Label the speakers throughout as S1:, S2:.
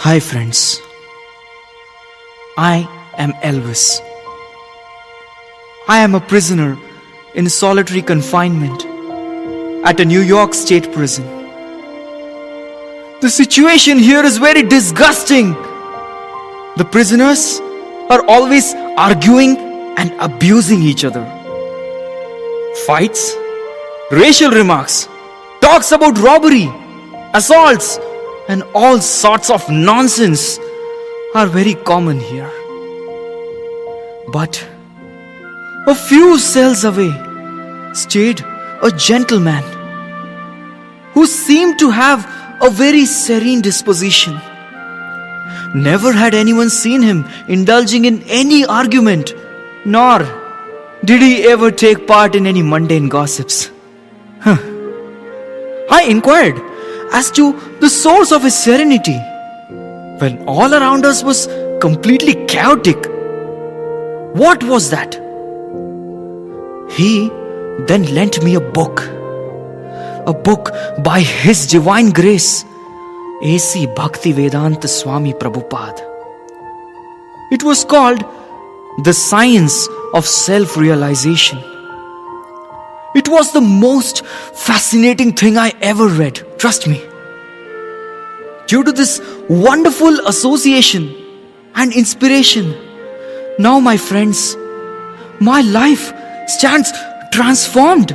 S1: Hi friends, I am Elvis. I am a prisoner in solitary confinement at a New York State prison. The situation here is very disgusting. The prisoners are always arguing and abusing each other. Fights, racial remarks, talks about robbery, assaults, and all sorts of nonsense are very common here. But a few cells away stayed a gentleman who seemed to have a very serene disposition. Never had anyone seen him indulging in any argument, nor did he ever take part in any mundane gossips. I inquired as to the source of his serenity when all around us was completely chaotic. What was that? He then lent me a book by His Divine Grace, A.C. Bhaktivedanta Swami Prabhupada. It was called The Science of Self-Realization. It was the most fascinating thing I ever read, trust me. Due to this wonderful association and inspiration, now my friends, my life stands transformed.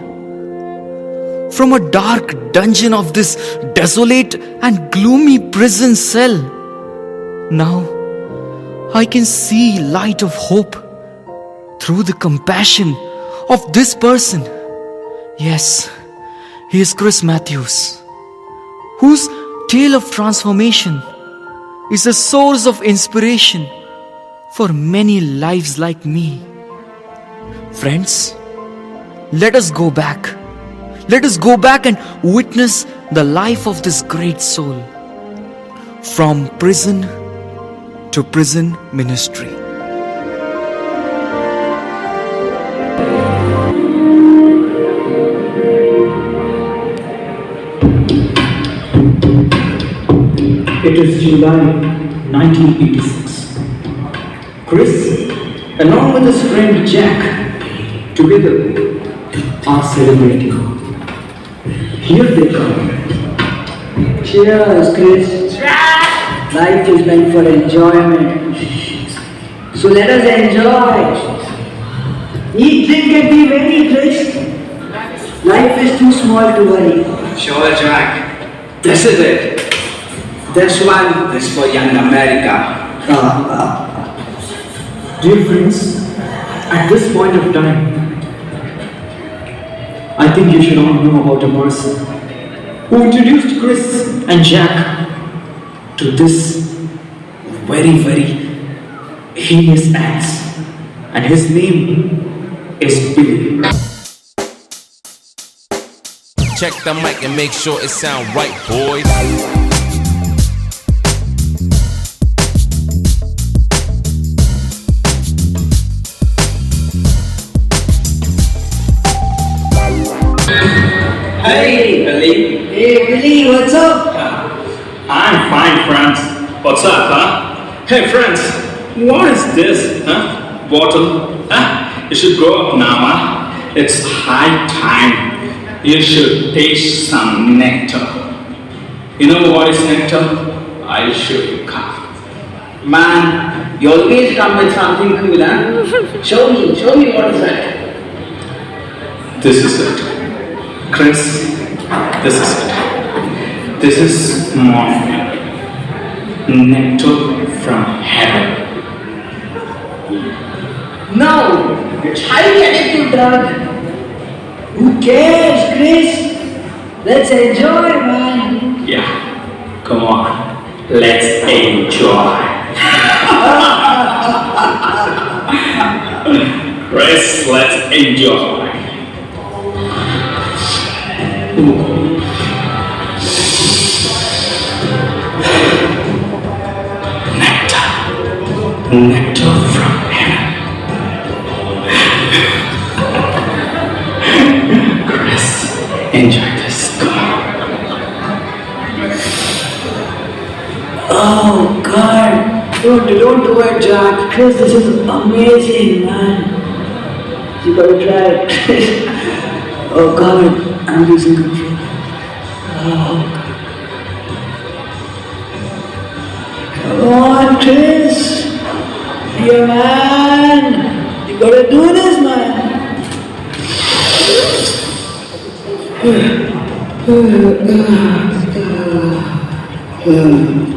S1: From a dark dungeon of this desolate and gloomy prison cell, now I can see light of hope through the compassion of this person. Yes, he is Chris Matthews, whose tale of transformation is a source of inspiration for many lives like me. Friends, let us go back. Let us go back and witness the life of this great soul. From prison to prison ministry.
S2: It is July 1986. Chris, along with his friend Jack, together are celebrating. Here they come.
S3: Cheers, Chris. Life is meant for enjoyment. So let us enjoy. Eat, drink and be merry, Chris. Life is too small to worry.
S4: Sure, Jack. This is it. This one is for young America.
S2: Dear friends, at this point of time, I think you should all know about a person who introduced Chris and Jack to this very, very heinous acts, and his name is Billy.
S5: Check the mic and make sure it sound right, boys.
S4: Hey, Billy.
S3: Hey, Billy, what's up?
S6: I'm fine, friends. What's up, huh? Hey, friends, what is this, huh? Bottle? Huh? You should go up now, huh? It's high time. You should taste some nectar. You know what is nectar? I'll show you. Come.
S3: Man, you always come with something cool, huh? Show me what is that?
S6: This is it. Chris, this is it. This is morphine. Nectar from heaven.
S3: No, it's highly addictive drug. Who cares, Chris? Let's enjoy, man.
S6: Yeah, come on, let's enjoy. Chris, let's enjoy. Nectar from heaven. Chris, enjoy this. Come on.
S3: Oh, God. Don't do it, Jack. Chris, this is amazing, man. You gotta try it. Oh God, I'm losing control. Oh God. Come on, Chris. Yeah, man. You gotta do this, man.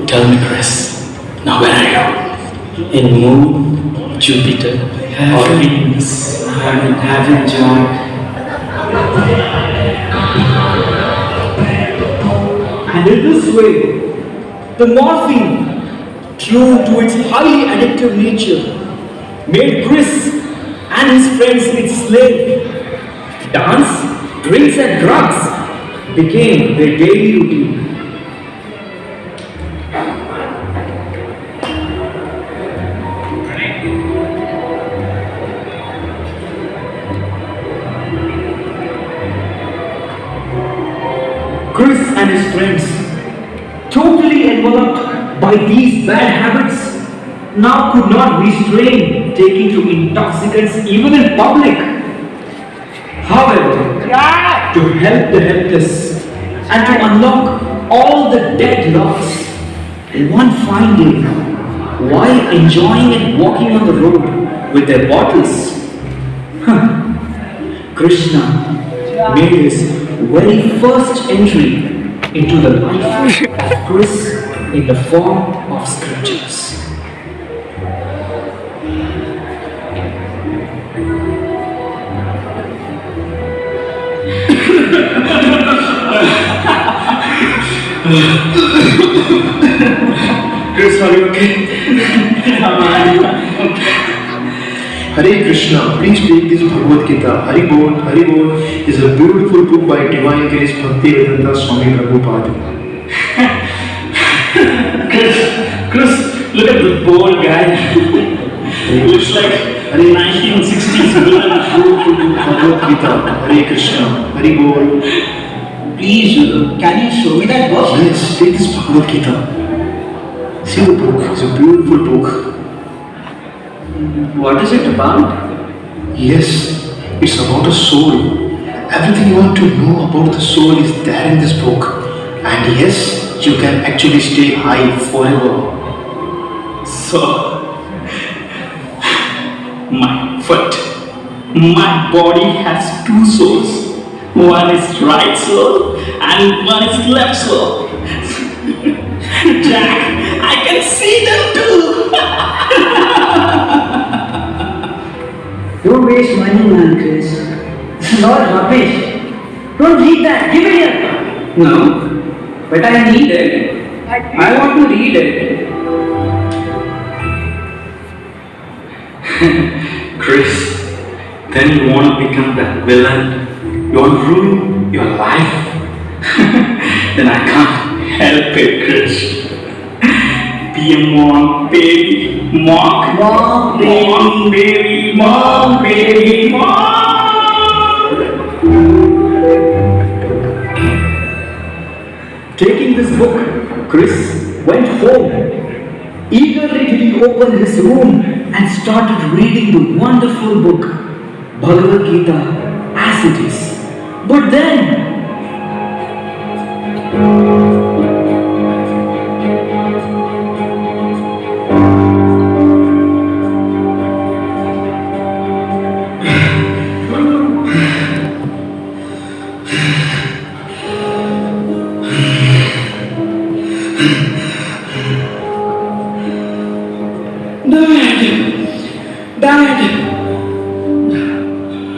S2: Tell me, Chris, now where are you? In Moon, Jupiter, or Venus?
S3: I'm in heaven, Jack.
S2: And in this way, the morphine, true to its highly addictive nature, made Chris and his friends its slave. Dance, drinks, and drugs became their daily routine. Chris and his friends, totally enveloped by these bad habits, now could not restrain taking to intoxicants even in public. However, to help the helpless and to unlock all the deadlocks, one fine day, while enjoying and walking on the road with their bottles, Krishna made his very first entry into the life of Chris in the form of scriptures.
S6: Chris, are you okay?
S7: Hare Krishna, please take this Bhagavad Gita. Hari Bol is a beautiful book by Divine Grace Bhaktivedanta Swami Prabhupada.
S6: Chris, look at the bold guy. He looks like a 1960s villain.
S7: Beautiful book Bhagavad Gita. Hare Krishna, Hari Bol.
S3: Please, can you show me that book?
S7: Yes, take this Bhagavad Gita. See the book, it's a beautiful book.
S3: What is it about?
S7: Yes, it's about a soul. Everything you want to know about the soul is there in this book. And yes, you can actually stay high forever.
S6: So, my foot, my body has two souls. One is right soul and one is left soul. Jack, I can see them too.
S3: Don't waste money, man, Chris. This is all rubbish. Don't read that. Give it here.
S2: No, but I need it. I want to read it.
S6: Chris, then you want to become that villain? You want to ruin your life? Then I can't help it, Chris. Be a mom, baby. Mom,
S3: Mom, baby.
S6: Mom, baby. Mom, baby. Mom.
S2: Taking this book, Chris went home. Eagerly did he open his room and started reading the wonderful book, Bhagavad Gita, as it is. But then,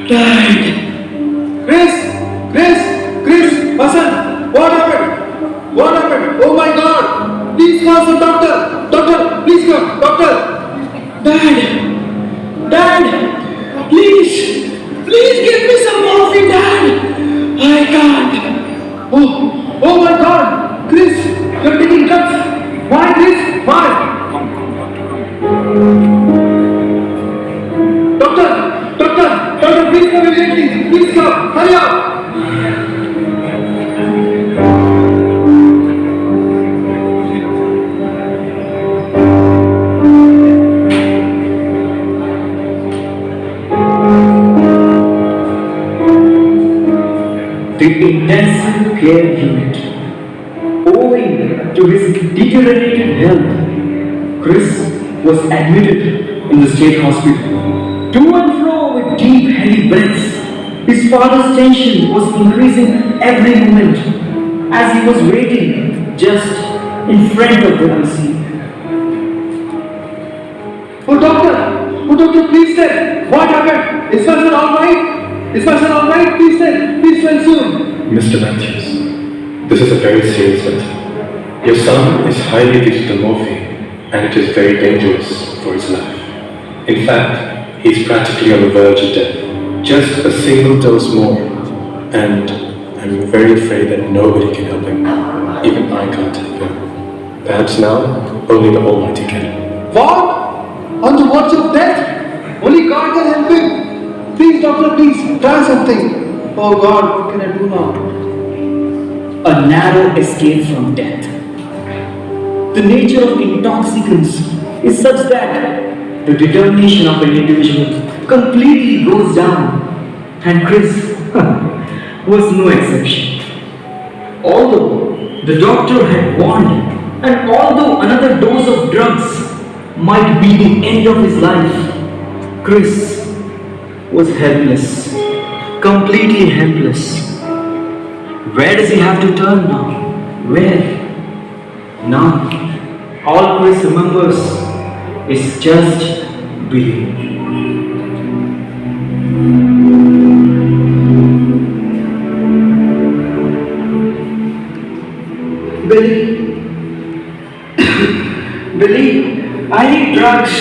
S2: Dad!
S7: Chris, Hasan, what happened? What happened? Oh my God! Please call some doctor! Doctor, please come! Doctor!
S2: Dad! Please! Please give me some morphine, Dad! I can't!
S7: Oh my God! Chris, you're taking drugs! Why, Chris? Why? Doctor, please come immediately! Please come! Hurry up!
S2: care unit. Owing to his deteriorated health, Chris was admitted in the state hospital. To and fro with deep, heavy breaths, his father's tension was increasing every moment as he was waiting just in front of the ICU.
S7: Oh doctor, please tell. What happened? Is my son alright? Is my son alright? Please tell. Please tell soon.
S8: Mr. Matthews, this is a very serious matter. Your son is highly addicted to morphine and it is very dangerous for his life. In fact, he is practically on the verge of death. Just a single dose more and I'm very afraid that nobody can help him. Even I can't help him. Perhaps now, only the Almighty can.
S7: What? On the verge of death? Only God can help him. Please doctor, please try something. Oh God, what can I do now?
S2: A narrow escape from death. The nature of intoxicants is such that the determination of an individual completely goes down, and Chris was no exception. Although the doctor had warned, and although another dose of drugs might be the end of his life, Chris was helpless, completely helpless. Where does he have to turn now? Where? Now, all Chris remembers is just Billy. Billy, I need drugs.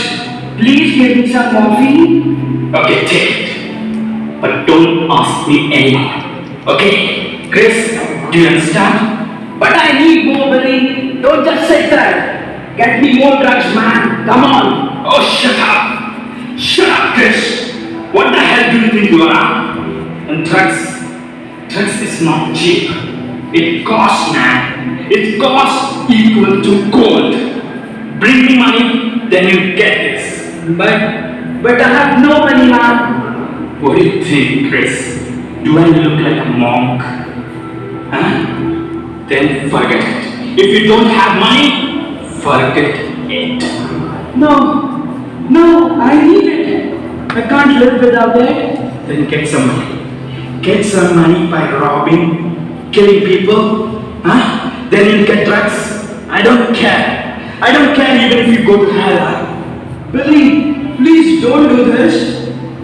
S2: Please give me some morphine.
S6: Okay, take it. But don't ask me anymore. Okay? Chris, do you understand?
S2: But I need more, Billy. Don't just sit there. Get me more drugs, man. Come on.
S6: Oh, shut up. Shut up, Chris. What the hell do you think you are? And drugs is not cheap. It costs, man. It costs equal to gold. Bring me money, then you get this.
S2: But I have no money, man.
S6: What do you think, Chris? Do I look like a monk? Huh? Then forget it. If you don't have money, forget it.
S2: No, I need it. I can't live without it.
S6: Then get some money. Get some money by robbing, killing people. Huh? Then you'll get drugs. I don't care. I don't care even if you go to hell.
S2: Billy, please don't do this.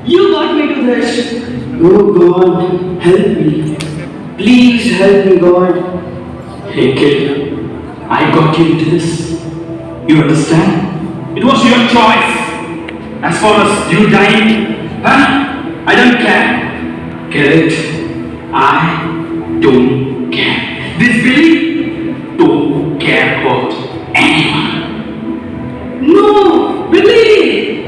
S2: You got me to this. Oh God, help me. Please help me, God.
S6: Hey kid, I got you into this. You understand? It was your choice. As far as you dying, huh? I don't care. Get it? I don't care. This Billy don't care about anyone.
S2: No, Billy!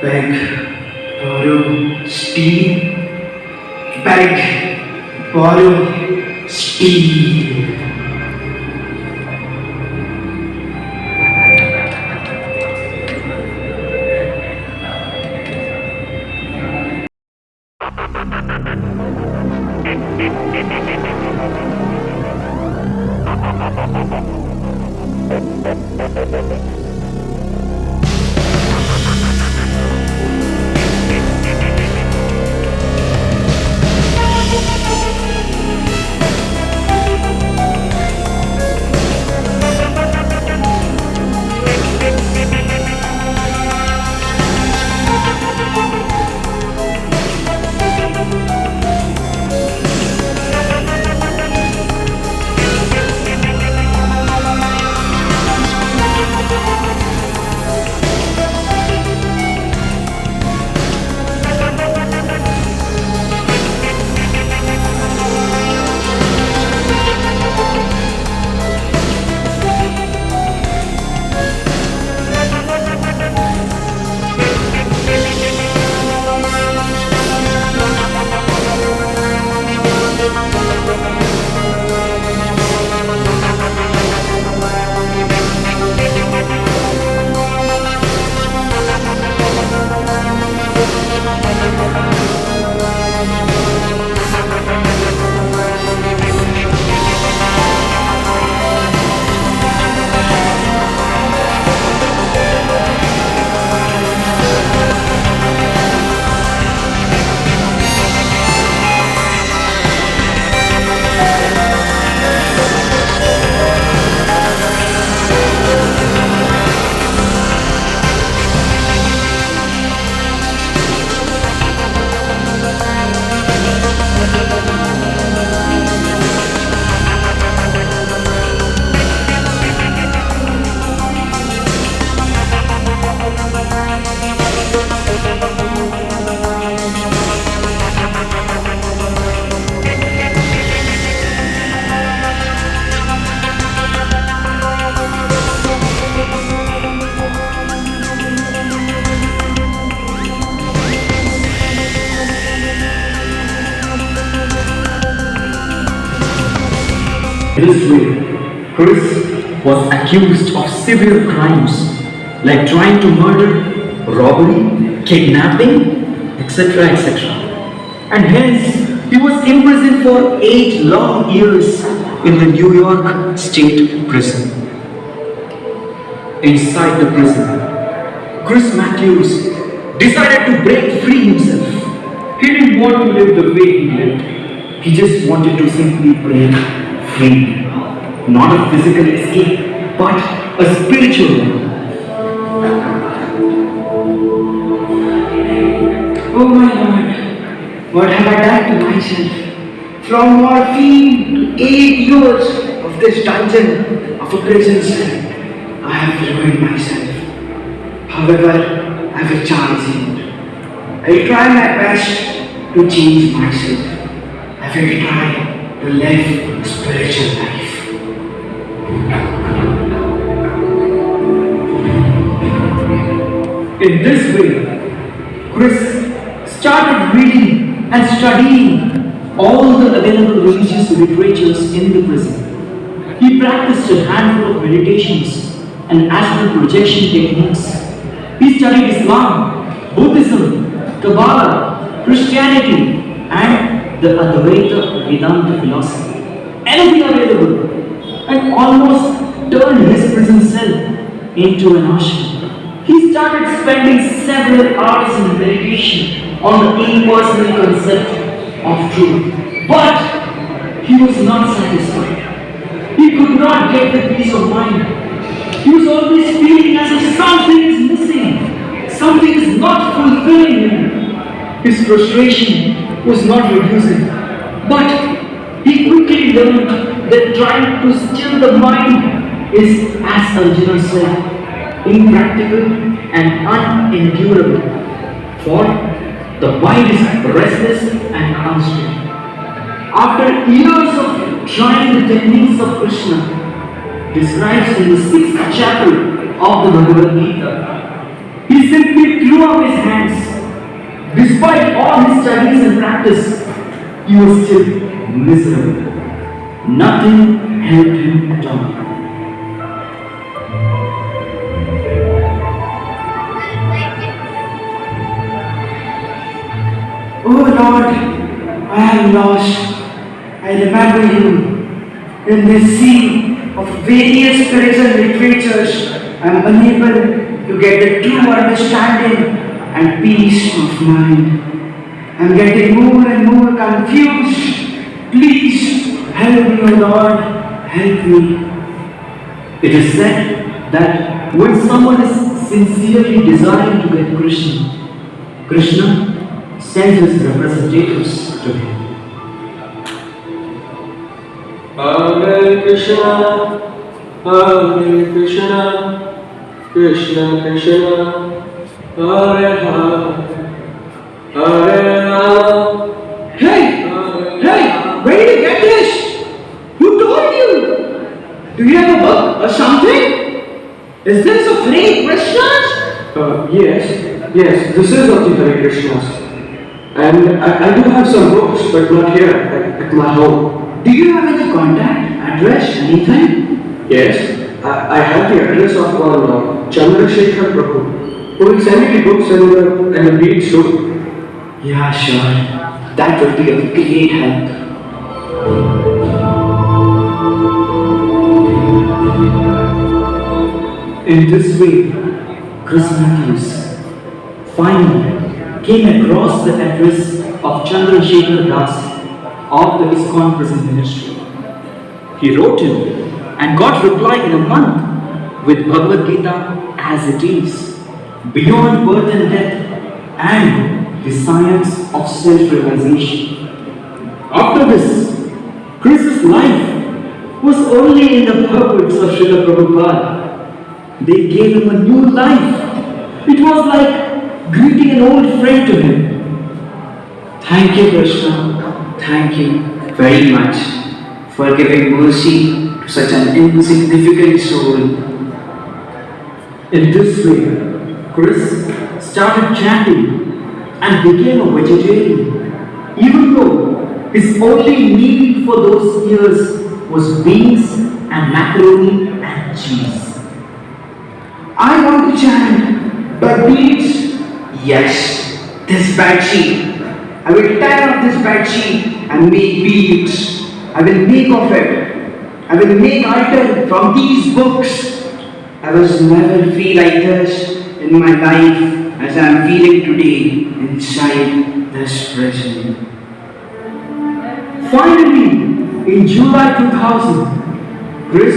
S2: Beg, borrow, steal. Beg, borrow, steal. This way, Chris was accused of severe crimes like trying to murder, robbery, kidnapping, etc. etc. And hence he was imprisoned for 8 long years in the New York State Prison. Inside the prison, Chris Matthews decided to break free himself. He didn't want to live the way he lived. He just wanted to simply break free. Not a physical escape, but a spiritual one. Oh my Lord, what have I done to myself? From morphine to 8 years of this dungeon of a prison cell, I have ruined myself. However, I will charge it. I will try my best to change myself. I will try to live a spiritual life. In this way, Chris started reading and studying all the available religious literatures in the prison. He practiced a handful of meditations and astral projection techniques. He studied Islam, Buddhism, Kabbalah, Christianity, and the Advaita Vedanta philosophy. Anything available, and almost turned his prison cell into an ashram. He started spending several hours in meditation on the impersonal concept of truth. But he was not satisfied. He could not get the peace of mind. He was always feeling as if something is missing, something is not fulfilling him. His frustration was not reducing, but he quickly learned that trying to still the mind is, as Arjuna said, impractical and unendurable, for the mind is restless and unstable. After years of trying the techniques of Krishna, described in the 6th chapter of the Bhagavad Gita, he simply threw up his hands. Despite all his studies and practice, he was still miserable. Nothing helped him at all. Oh Lord, I am lost. I remember you. In this sea of various spiritual literatures, I am unable to get the true understanding and peace of mind. I am getting more and more confused. Please help me, O Lord, help me. It is said that when someone is sincerely desiring to get Krishna, Krishna sends his representatives to him.
S9: Hare Krishna, Krishna Krishna, Hare Hare, Hare Rama.
S2: Hey! Where did you get this? Who told you? Do you have a book or something? Is this a free Krishna's?
S9: Yes, this is of the Hare Krishnas. And I do have some books, but not here, at my home.
S2: Do you have any contact, address, anything?
S9: Yes, I have the address of one Chandrasekhar Prabhu, who will send me the books and will read soon.
S2: Yeah, sure. That would be a great help. In this way, Chris Matthews finally came across the address of Chandrasekhar Das of the ISKCON prison ministry. He wrote him and got reply in a month with Bhagavad Gita as it is, beyond birth and death, and the science of self-realization. After this, Chris's life was only in the purports of Srila Prabhupada. They gave him a new life. It was like greeting an old friend to him. Thank you, Krishna. Thank you very much for giving mercy to such an insignificant soul. In this way, Chris started chanting and became a vegetarian, even though his only need for those years was beans and macaroni and cheese.
S4: I want to chant, but beads. Yes, this bed sheet. I will tear off this bed sheet and make beads. I will make of it. I will make altar from these books. I was never feel like this in my life as I am feeling today inside this prison.
S2: Finally, in July 2000, Chris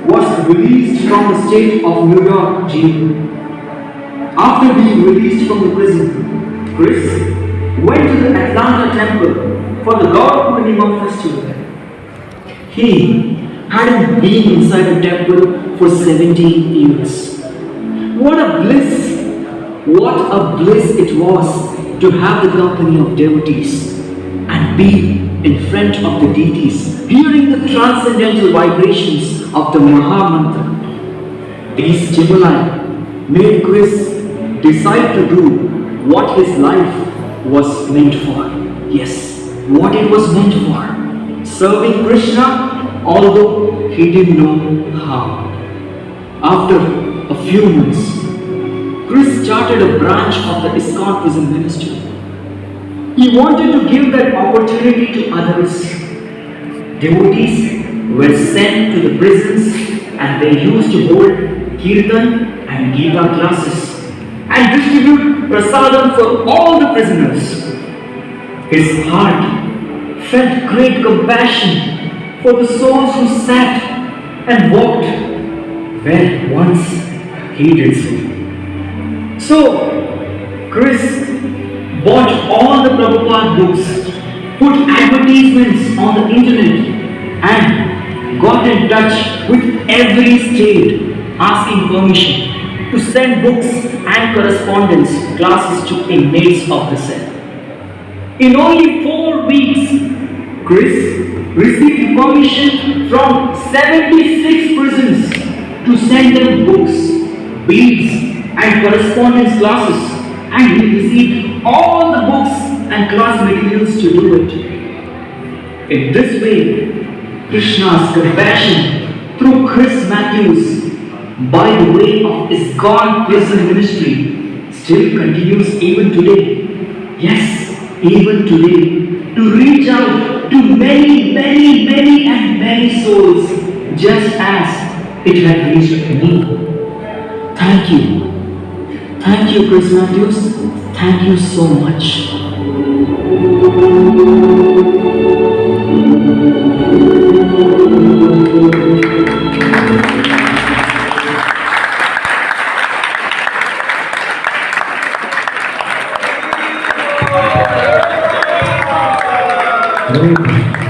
S2: was released from the state of New York jail. After being released from the prison, Chris went to the Atlanta temple for the God Purnima festival. He hadn't been inside the temple for 17 years. What a bliss it was to have the company of devotees and be in front of the deities, hearing the transcendental vibrations of the Maha Mantra. These stimuli made Chris decide to do what his life was meant for. Yes, what it was meant for. Serving Krishna, although he didn't know how. After a few months, Chris started a branch of the ISKCON prison ministry. He wanted to give that opportunity to others. Devotees were sent to the prisons and they used to hold kirtan and Gita classes and distribute prasadam for all the prisoners. His heart felt great compassion for the souls who sat and walked where once he did so. So, Chris bought all the Prabhupada books, put advertisements on the internet, and got in touch with every state asking permission to send books and correspondence classes to inmates of the cell. In only 4 weeks, Chris received permission from 76 prisons to send them books, beads, and correspondence classes, and he received all the books and class materials to do it. In this way, Krishna's compassion through Chris Matthews by the way of ISKCON prison ministry still continues even today. Yes, even today, to reach out to many souls just as it had reached me. Thank you. Thank you, Chris Matthews. Thank you so much.
S9: Very good.